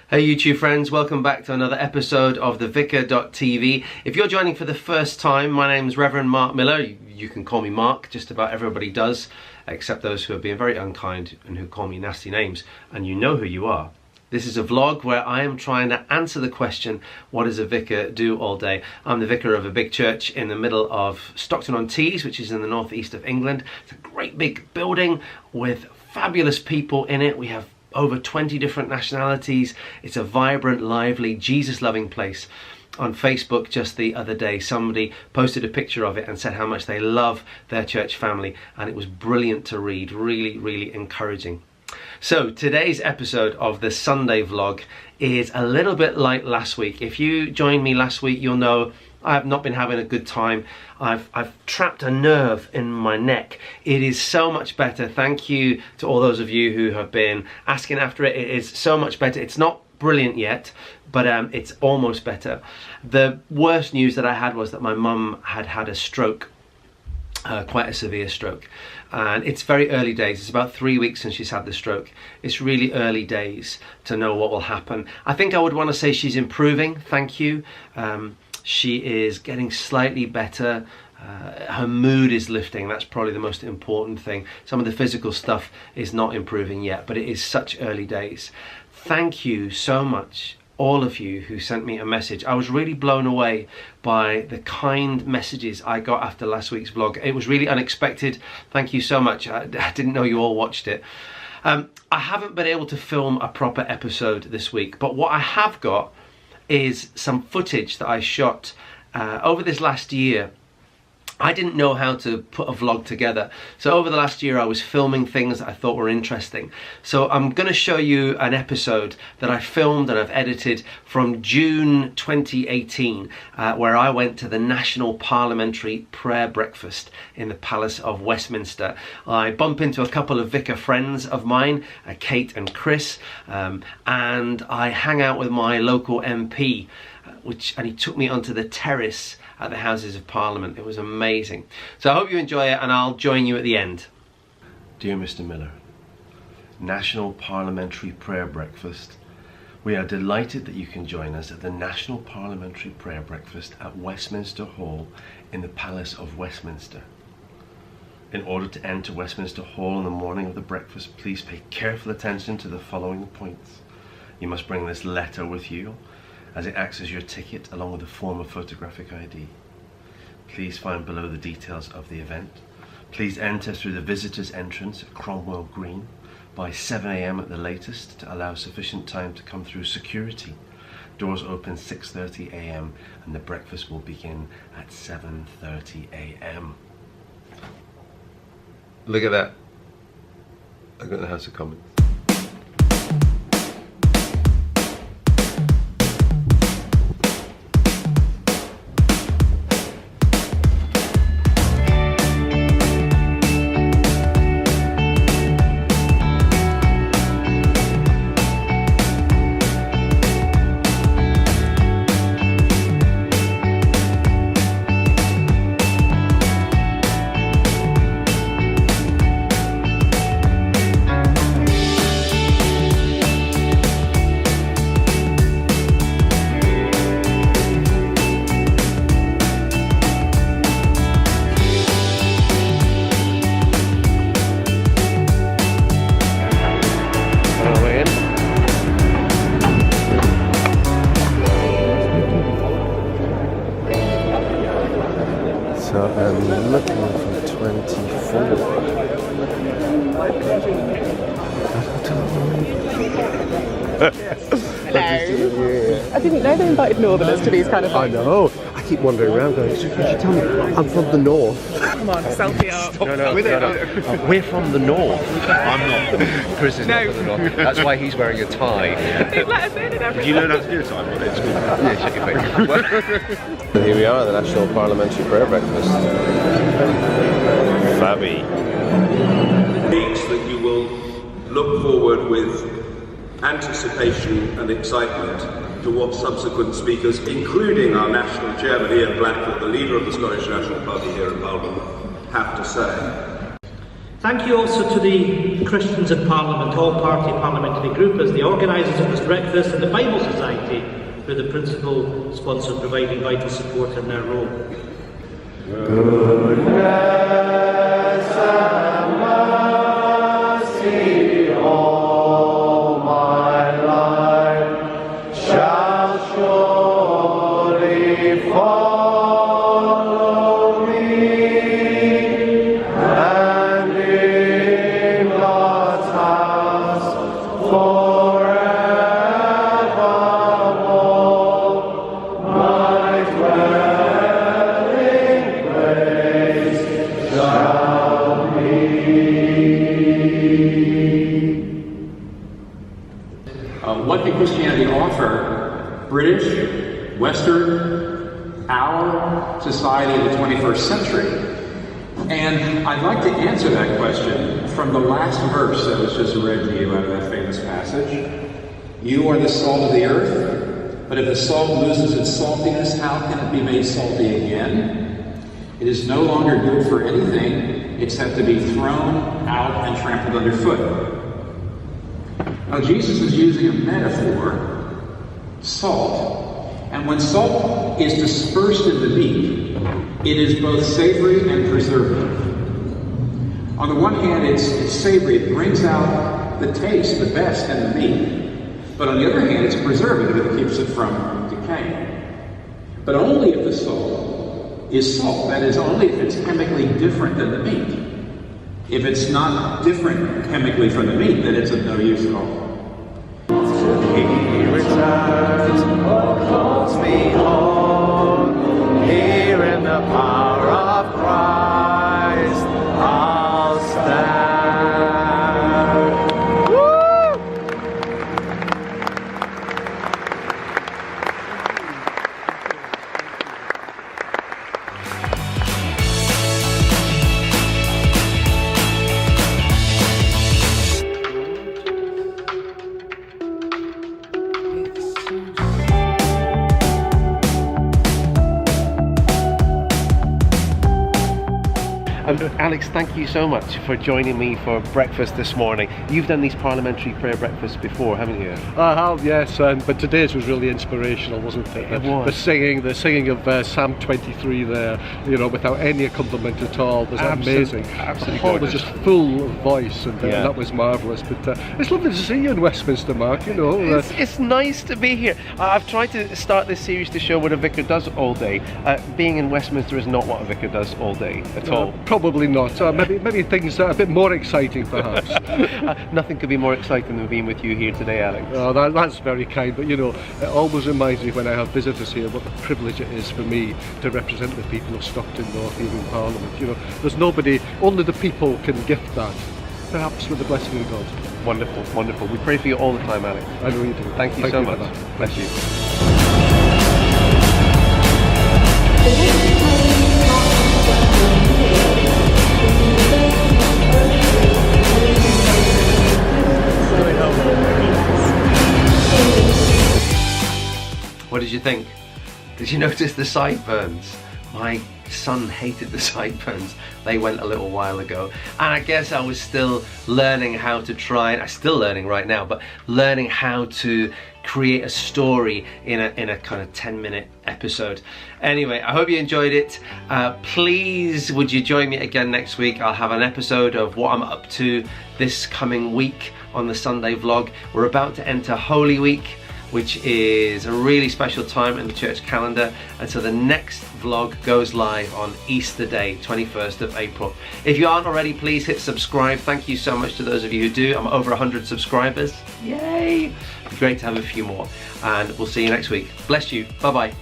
Hey YouTube friends, welcome back to another episode of the Vicar.tv. If you're joining for the first time, my name's Reverend Mark Miller. You can call me Mark, just about everybody does, except those who are being very unkind and who call me nasty names, and you know who you are. This is a vlog where I am trying to answer the question, what does a vicar do all day? I'm the vicar of a big church in the middle of Stockton-on-Tees, which is in the northeast of England. It's a great big building with fabulous people in it. We have over 20 different nationalities. It's a vibrant, lively, Jesus-loving place. On Facebook just the other day, somebody posted a picture of it and said how much they love their church family, and it was brilliant to read, really encouraging. So today's episode of the Sunday vlog is a little bit like last week. If you joined me last week, you'll know I have not been having a good time. I've trapped a nerve in my neck. It is so much better. Thank you to all those of you who have been asking after it. It is so much better. It's not brilliant yet, but it's almost better. The worst news that I had was that my mum had had a stroke. Quite a severe stroke, and it's very early days. It's about 3 weeks since she's had the stroke. It's really early days to know what will happen. I think I would want to say she's improving, thank you. She is getting slightly better. Her mood is lifting. That's probably the most important thing. Some of the physical stuff is not improving yet, but it is such early days. Thank you so much, all of you who sent me a message. I was really blown away by the kind messages I got after last week's vlog. It was really unexpected. Thank you so much. I didn't know you all watched it. I haven't been able to film a proper episode this week, but what I have got is some footage that I shot over this last year. I didn't know how to put a vlog together, so over the last year I was filming things that I thought were interesting. So I'm going to show you an episode that I filmed and I've edited from June 2018, where I went to the National Parliamentary Prayer Breakfast in the Palace of Westminster. I bump into a couple of vicar friends of mine, Kate and Chris, and I hang out with my local MP, and he took me onto the terrace at the Houses of Parliament. It was amazing. So I hope you enjoy it, and I'll join you at the end. Dear Mr. Miller, National Parliamentary Prayer Breakfast. We are delighted that you can join us at the National Parliamentary Prayer Breakfast at Westminster Hall in the Palace of Westminster. In order to enter Westminster Hall on the morning of the breakfast, please pay careful attention to the following points. You must bring this letter with you, as it acts as your ticket along with a form of photographic ID. Please find below the details of the event. Please enter through the visitors entrance at Cromwell Green by 7 AM at the latest to allow sufficient time to come through security. Doors open 6:30 AM and the breakfast will begin at 7:30 AM. Look at that. Look at the House of Commons. So I'm looking for 24. Hello. I didn't know they invited Northerners to these kind of things. I know. I keep wandering around going, could you tell me, I'm from the north. Come on, selfie up. No. We're from the north. I'm not. Chris is not from the north. That's why he's wearing a tie. They've let us in and everything. Did you learn how to do a tie? It's good. Yeah, shake your face. And here we are at the National Parliamentary Prayer Breakfast. Fabby. Means that you will look forward with anticipation and excitement to what subsequent speakers, including our national chairman Ian Blackford, the leader of the Scottish National Party here in Parliament, have to say. Thank you also to the Christians in Parliament, all-party parliamentary group, as the organisers of this breakfast, and the Bible Society, who are the principal sponsor providing vital support in their role. Goodness and mercy all my life shall surely follow me, and in God's house forevermore my dwelling place shall be. What can Christianity offer British, Western, our society of the 21st century? And I'd like to answer that question from the last verse that was just read to you out of that famous passage. You are the salt of the earth, but if the salt loses its saltiness, how can it be made salty again? It is no longer good for anything except to be thrown out and trampled underfoot. Now Jesus is using a metaphor, salt, and when salt is dispersed in the meat, it is both savory and preservative. On the one hand, it's savory, it brings out the taste, the best in the meat. But on the other hand, it's a preservative, it keeps it from decaying. But only if the salt is salt, that is, only if it's chemically different than the meat. If it's not different chemically from the meat, then it's of no use at all. He returns, or calls me home, here in the power of Christ, I'll stand. Woo! Alex, thank you so much for joining me for breakfast this morning. You've done these parliamentary prayer breakfasts before, haven't you? I have, yes, but today's was really inspirational, wasn't it? It was. The singing of Psalm 23 there, without any accompaniment at all, was amazing. Absolutely The hall was gorgeous. just full of voice, and that was marvellous. But it's lovely to see you in Westminster, Mark. It's nice to be here. I've tried to start this series to show what a vicar does all day. Being in Westminster is not what a vicar does all day at all. Probably not. Maybe things that are a bit more exciting, perhaps. Nothing could be more exciting than being with you here today, Alex. Oh, that's very kind, but it always reminds me when I have visitors here what a privilege it is for me to represent the people of Stockton North here in Parliament. There's nobody, only the people can gift that, perhaps with the blessing of God. Wonderful, wonderful. We pray for you all the time, Alex. I know you do. Thank you so much. for that. Bless you. What did you think? Did you notice the sideburns? My son hated the sideburns. They went a little while ago. And I guess I was still learning how to I'm still learning right now, but learning how to create a story in a kind of 10-minute episode. Anyway, I hope you enjoyed it. Please, would you join me again next week? I'll have an episode of what I'm up to this coming week on the Sunday vlog. We're about to enter Holy Week, which is a really special time in the church calendar, and so the next vlog goes live on Easter Day, 21st of April. If you aren't already, please hit subscribe. Thank you so much to those of you who do. I'm over 100 subscribers. Yay! It'd be great to have a few more, and we'll see you next week. Bless you. Bye bye.